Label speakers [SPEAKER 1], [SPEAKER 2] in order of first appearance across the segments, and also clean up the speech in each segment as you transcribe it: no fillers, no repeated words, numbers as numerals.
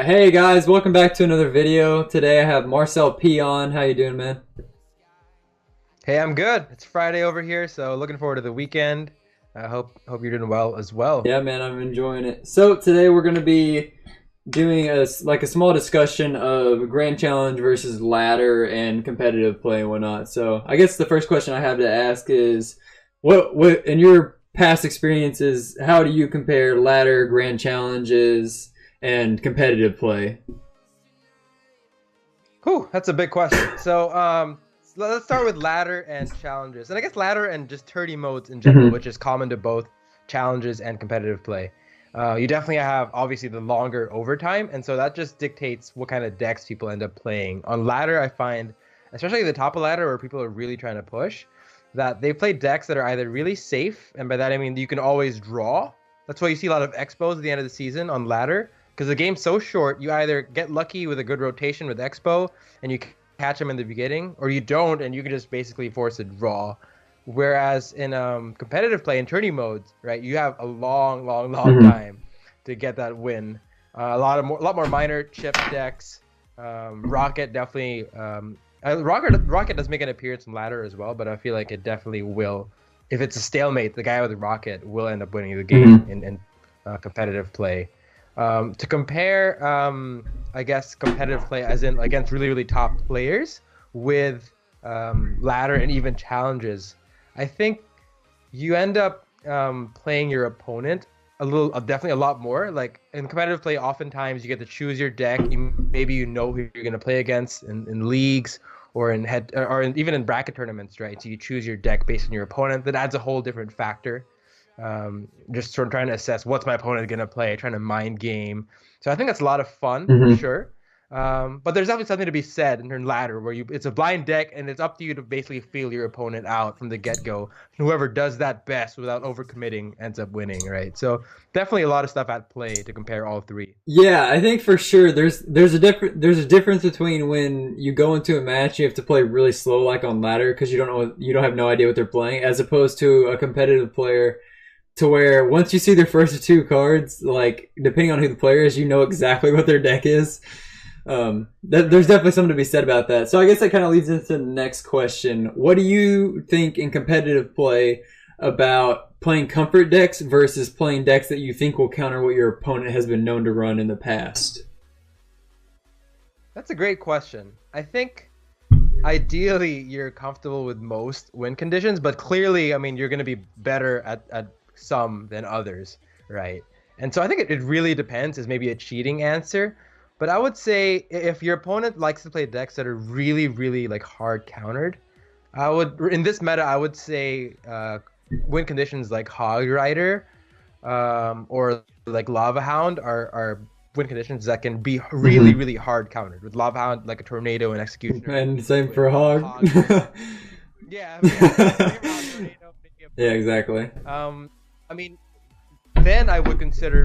[SPEAKER 1] Alright, hey guys, welcome back to another video. Today I have Marcelp on. How you doing, man?
[SPEAKER 2] Hey, I'm good. It's Friday over here, so looking forward to the weekend. I hope you're doing well as well.
[SPEAKER 1] Yeah, man, I'm enjoying it. So today we're going to be doing a small discussion of Grand Challenge versus ladder and competitive play and whatnot. So I guess the first question I have to ask is, what in your past experiences, how do you compare ladder, Grand Challenges, and competitive play?
[SPEAKER 2] Whew, that's a big question. Let's start with ladder and challenges, and I guess ladder and just 30 modes in general, which is common to both challenges and competitive play. You definitely have obviously the longer overtime, and so that just dictates what kind of decks people end up playing. On ladder, I find, especially the top of ladder where people are really trying to push, that they play decks that are either really safe, and by that I mean you can always draw. That's why you see a lot of expos at the end of the season on ladder, because the game's so short, you either get lucky with a good rotation with expo, and you catch them in the beginning, or you don't, and you can just basically force a draw. Whereas in competitive play in tourney modes, right, you have a long time to get that win. A lot more minor chip decks. Rocket definitely. Rocket does make an appearance in ladder as well, but I feel like it definitely will. If it's a stalemate, the guy with the rocket will end up winning the game in competitive play. To compare, I guess competitive play as in against really top players with ladder and even challenges, I think you end up playing your opponent definitely a lot more. Like in competitive play, oftentimes you get to choose your deck. Maybe you know who you're gonna play against in leagues or even in bracket tournaments, right? So you choose your deck based on your opponent. That adds a whole different factor. Just sort of trying to assess what's my opponent gonna play, trying to mind game. So I think that's a lot of fun for sure. But there's definitely something to be said in ladder where it's a blind deck and it's up to you to basically feel your opponent out from the get-go. Whoever does that best without overcommitting ends up winning, right? So definitely a lot of stuff at play to compare all three.
[SPEAKER 1] Yeah, I think for sure there's a difference between when you go into a match you have to play really slow like on ladder because you don't have no idea what they're playing, as opposed to a competitive player to where once you see their first two cards, like depending on who the player is, you know exactly what their deck is. There's definitely something to be said about that. So I guess that kind of leads into the next question. What do you think in competitive play about playing comfort decks versus playing decks that you think will counter what your opponent has been known to run in the past?
[SPEAKER 2] That's a great question. I think ideally you're comfortable with most win conditions, but clearly, I mean, you're going to be better at some than others, right? And so I think it really depends is maybe a cheating answer. But I would say if your opponent likes to play decks that are really like hard countered, in this meta I would say win conditions like Hog Rider or like Lava Hound are win conditions that can be really hard countered. With Lava Hound, like a Tornado and Executioner.
[SPEAKER 1] And same for Hog.
[SPEAKER 2] Yeah,
[SPEAKER 1] yeah, exactly.
[SPEAKER 2] I mean, then I would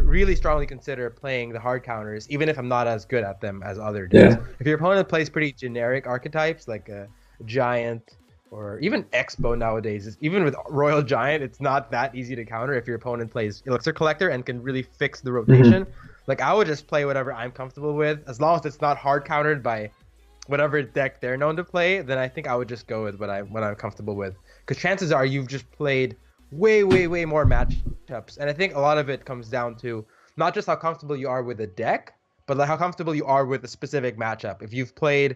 [SPEAKER 2] really strongly consider playing the hard counters, even if I'm not as good at them as other decks. Yeah. If your opponent plays pretty generic archetypes like a Giant or even Expo nowadays, even with Royal Giant, it's not that easy to counter if your opponent plays Elixir Collector and can really fix the rotation. Like I would just play whatever I'm comfortable with, as long as it's not hard countered by whatever deck they're known to play. Then I think I would just go with what I'm comfortable with, because chances are you've just played way more matchups, and I think a lot of it comes down to not just how comfortable you are with a deck, but like how comfortable you are with a specific matchup. If you've played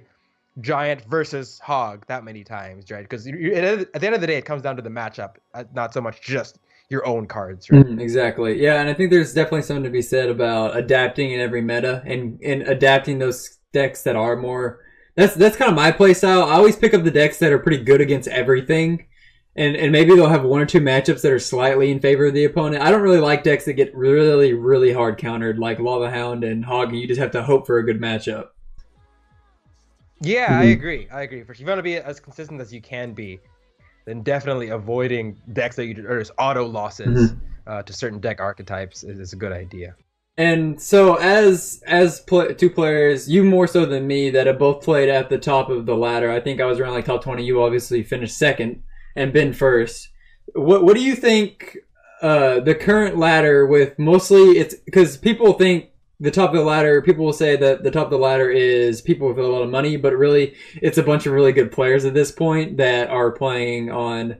[SPEAKER 2] Giant versus Hog that many times, right? Because at the end of the day, it comes down to the matchup, not so much just your own cards, right?
[SPEAKER 1] Exactly. Yeah, and I think there's definitely something to be said about adapting in every meta and adapting those decks that are more. That's kind of my play style. I always pick up the decks that are pretty good against everything. And maybe they'll have one or two matchups that are slightly in favor of the opponent. I don't really like decks that get really hard countered like Lava Hound and Hog, and you just have to hope for a good matchup.
[SPEAKER 2] Yeah, I agree. If you want to be as consistent as you can be, then definitely avoiding decks that or just auto losses to certain deck archetypes is a good idea.
[SPEAKER 1] And so as two players, you more so than me, that have both played at the top of the ladder. I think I was around like top 20. You obviously finished second and been first. What do you think the current ladder with mostly, it's because people think the top of the ladder, people will say that the top of the ladder is people with a lot of money, but really it's a bunch of really good players at this point that are playing on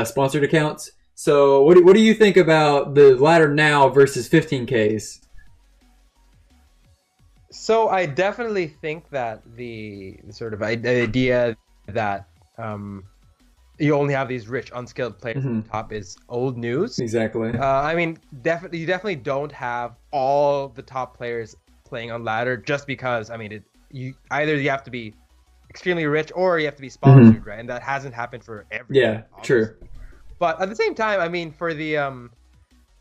[SPEAKER 1] sponsored accounts. So what do you think about the ladder now versus 15Ks?
[SPEAKER 2] So I definitely think that the sort of idea that you only have these rich, unskilled players at the top is old news.
[SPEAKER 1] Exactly.
[SPEAKER 2] I mean, you definitely don't have all the top players playing on ladder just because. I mean, you have to be extremely rich or you have to be sponsored, right? And that hasn't happened for everyone.
[SPEAKER 1] Yeah,
[SPEAKER 2] obviously.
[SPEAKER 1] true.
[SPEAKER 2] But at the same time, I mean, for the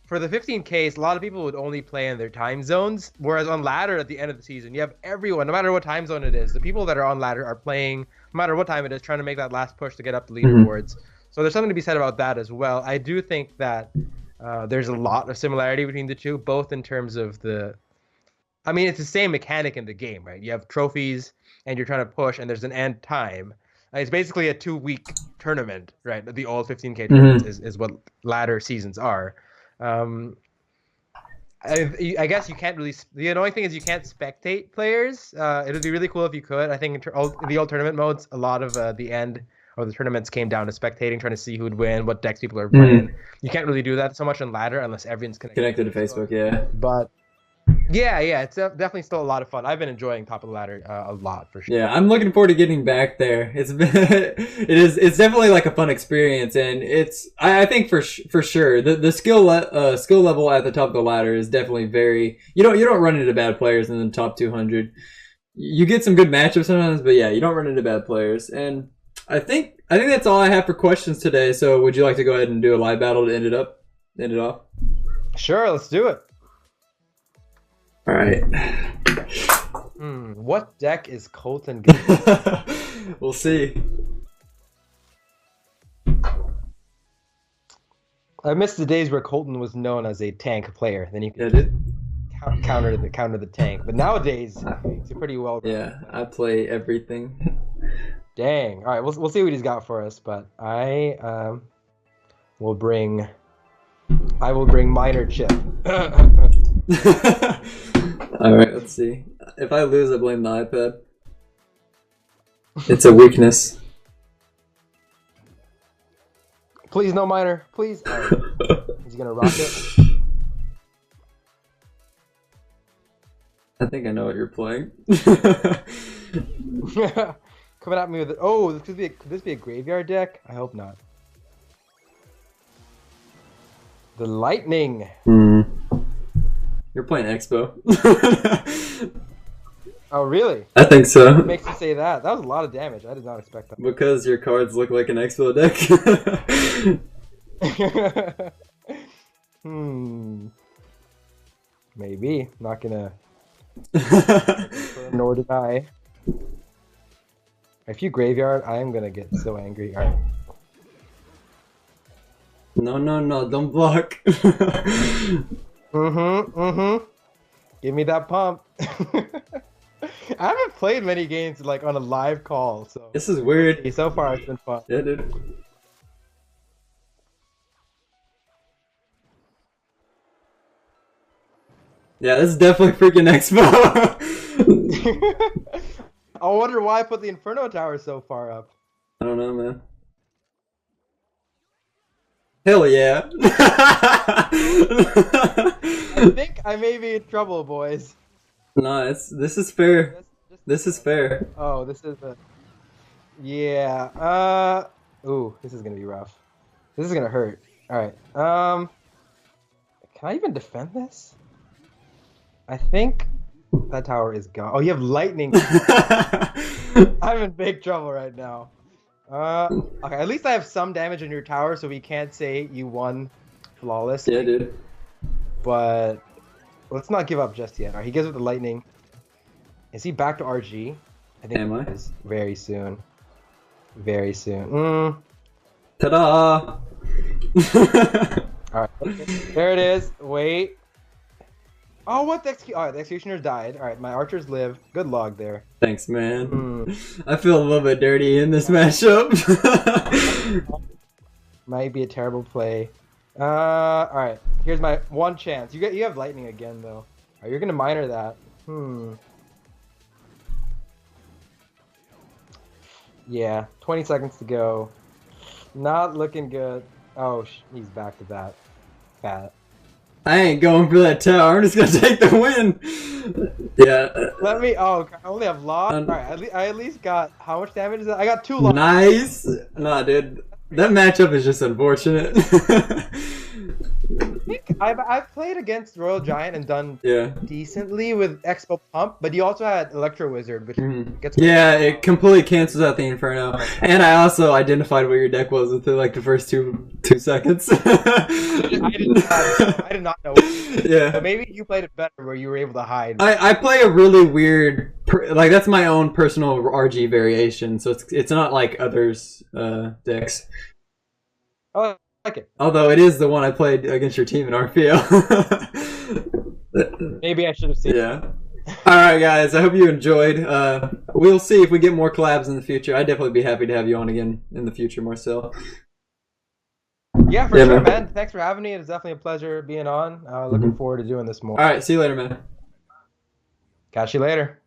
[SPEAKER 2] 15Ks, a lot of people would only play in their time zones, whereas on ladder at the end of the season, you have everyone, no matter what time zone it is, the people that are on ladder are playing, no matter what time it is, trying to make that last push to get up the leaderboards. So there's something to be said about that as well. I do think that there's a lot of similarity between the two, both in terms of I mean, it's the same mechanic in the game, right? You have trophies, and you're trying to push, and there's an end time. It's basically a 2-week tournament, right? The old 15K tournaments is what ladder seasons are. I guess you can't really. The annoying thing is you can't spectate players. It would be really cool if you could. I think in the old tournament modes, a lot of the end of the tournaments came down to spectating, trying to see who would win, what decks people are playing. You can't really do that so much on ladder unless everyone's
[SPEAKER 1] Connected to Facebook, yeah.
[SPEAKER 2] But yeah, it's definitely still a lot of fun. I've been enjoying top of the ladder a lot for sure.
[SPEAKER 1] Yeah, I'm looking forward to getting back there. It's it's definitely like a fun experience, and I think for sure the skill level at the top of the ladder is definitely very. You don't run into bad players in the top 200. You get some good matchups sometimes, but yeah, you don't run into bad players. And I think that's all I have for questions today. So would you like to go ahead and do a live battle to end it off?
[SPEAKER 2] Sure, let's do it.
[SPEAKER 1] All right.
[SPEAKER 2] What deck is Colton good?
[SPEAKER 1] We'll see.
[SPEAKER 2] I missed the days where Colton was known as a tank player. Then you could counter the tank. But nowadays, he's pretty well.
[SPEAKER 1] Yeah, I play everything.
[SPEAKER 2] Dang. All right, we'll see what he's got for us. But I will bring Minor Chip.
[SPEAKER 1] Alright, let's see. If I lose, I blame the iPad. It's a weakness.
[SPEAKER 2] Please, no Minor. Please. Right. Is he gonna rock it?
[SPEAKER 1] I think I know what you're playing.
[SPEAKER 2] Coming at me with it. Oh, could this be a graveyard deck? I hope not. The Lightning.
[SPEAKER 1] You're playing Expo.
[SPEAKER 2] Oh, really?
[SPEAKER 1] I think so.
[SPEAKER 2] What makes you say that? That was a lot of damage. I did not expect that.
[SPEAKER 1] Because your cards look like an Expo deck.
[SPEAKER 2] Maybe. Not gonna nor deny. If you graveyard, I am gonna get so angry. Alright.
[SPEAKER 1] No, don't block.
[SPEAKER 2] Give me that pump. I haven't played many games like on a live call, so
[SPEAKER 1] this is weird.
[SPEAKER 2] So far it's been fun.
[SPEAKER 1] Yeah, dude. Yeah, this is definitely freaking Expo.
[SPEAKER 2] I wonder why I put the Inferno Tower so far up.
[SPEAKER 1] I don't know, man. Hell yeah.
[SPEAKER 2] I think I may be in trouble, boys.
[SPEAKER 1] No, this is fair. This is fair.
[SPEAKER 2] Oh, this is a... Yeah. Ooh, this is gonna be rough. This is gonna hurt. Alright. Can I even defend this? I think that tower is gone. Oh, you have lightning. I'm in big trouble right now. Okay, at least I have some damage on your tower, so we can't say you won flawless.
[SPEAKER 1] Yeah, dude.
[SPEAKER 2] But let's not give up just yet. Alright, he gives with the lightning. Is he back to RG? I think he is very soon. Very soon.
[SPEAKER 1] Ta-da!
[SPEAKER 2] Alright, there it is. Wait. Oh, what the Alright, the Executioner's died. Alright, my archers live. Good log there.
[SPEAKER 1] Thanks, man. I feel a little bit dirty in this matchup.
[SPEAKER 2] Might be a terrible play. Alright, here's my one chance. You have lightning again, though. Oh, you're gonna minor that. Yeah, 20 seconds to go. Not looking good. Oh, he's back to that. Fat.
[SPEAKER 1] I ain't going for that tower. I'm just gonna take the win. Yeah.
[SPEAKER 2] Let me. Oh, I only have lost. All right, I at least got how much damage is that? I got 2 lost.
[SPEAKER 1] Nice. Nah, dude. That matchup is just unfortunate.
[SPEAKER 2] I've played against Royal Giant and done decently with Expo Pump, but you also had Electro Wizard, which gets
[SPEAKER 1] it completely cancels out the Inferno. And I also identified what your deck was within like the first two seconds.
[SPEAKER 2] I did not know.
[SPEAKER 1] Yeah.
[SPEAKER 2] But maybe you played it better where you were able to hide.
[SPEAKER 1] I play a really weird, like that's my own personal RG variation, so it's not like others' decks.
[SPEAKER 2] Oh, I like it.
[SPEAKER 1] Although it is the one I played against your team in RPO.
[SPEAKER 2] Maybe I should have seen.
[SPEAKER 1] Yeah. All right, guys. I hope you enjoyed. We'll see if we get more collabs in the future. I'd definitely be happy to have you on again in the future, Marcel.
[SPEAKER 2] Yeah, for sure, man. Thanks for having me. It's definitely a pleasure being on. Looking forward to doing this more.
[SPEAKER 1] All right. See you later, man.
[SPEAKER 2] Catch you later.